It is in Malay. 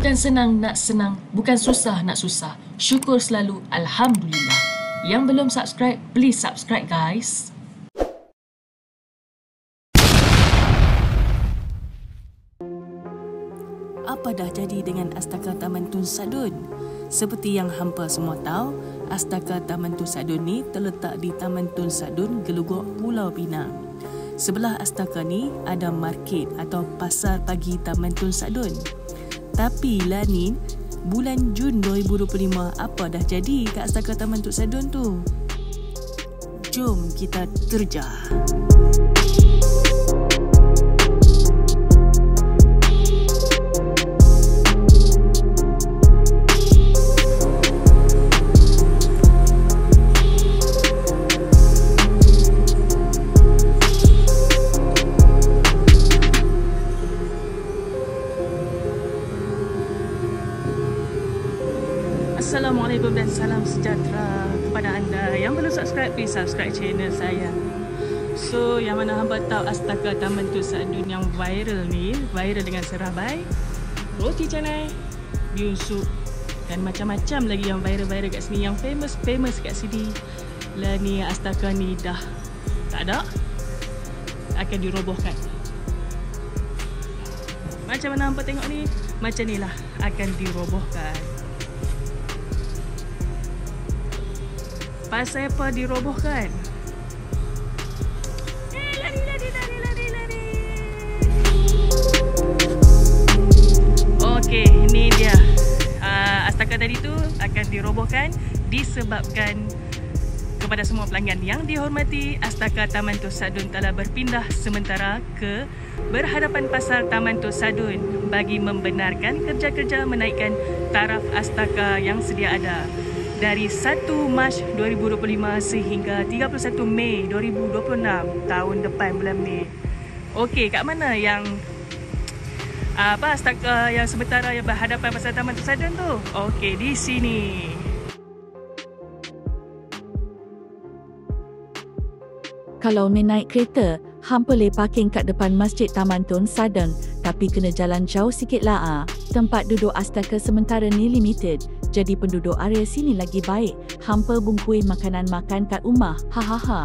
Bukan senang nak senang, bukan susah nak susah. Syukur selalu, Alhamdulillah. Yang belum subscribe, please subscribe guys. Apa dah jadi dengan Astaka Taman Tun Sadun? Seperti yang hampa semua tahu, Astaka Taman Tun Sadun ni terletak di Taman Tun Sadun, Geluguk, Pulau Pinang. Sebelah Astaka ni ada market atau pasar pagi Taman Tun Sadun. Tapi lah ni, bulan Jun 2025, apa dah jadi kat Astaka Taman Tun Sadun tu? Jom kita terjah. Assalamualaikum dan salam sejahtera kepada anda yang belum subscribe, please subscribe channel saya. So, yang mana hamba tahu Astaka Taman Tun Sadun yang viral ni, viral dengan serabai, roti canai, bihun sup dan macam-macam lagi yang viral-viral kat sini, yang famous kat sini. Lah ni Astaka ni dah tak ada, akan dirobohkan. Macam mana hamba tengok ni, macam ni lah akan dirobohkan. Pasal apa dirobohkan? Lari. Okey, ni dia. Astaka tadi tu akan dirobohkan disebabkan kepada semua pelanggan yang dihormati, Astaka Taman Tun Sadun telah berpindah sementara ke berhadapan pasar Taman Tun Sadun bagi membenarkan kerja-kerja menaikkan taraf Astaka yang sedia ada. Dari 1 Mac 2025 sehingga 31 Mei 2026 tahun depan bulan Mei. Okey, kat mana yang Astaka yang sementara yang berhadapan pasal Taman Tun Sadun tu? Okey, di sini. Kalau naik kereta, hampa boleh parking kat depan Masjid Taman Tun Sadun, tapi kena jalan jauh sikit lah. Tempat duduk Astaka sementara ni limited. Jadi penduduk area sini lagi baik, hampa bungkui makanan makan kat rumah. Hahaha.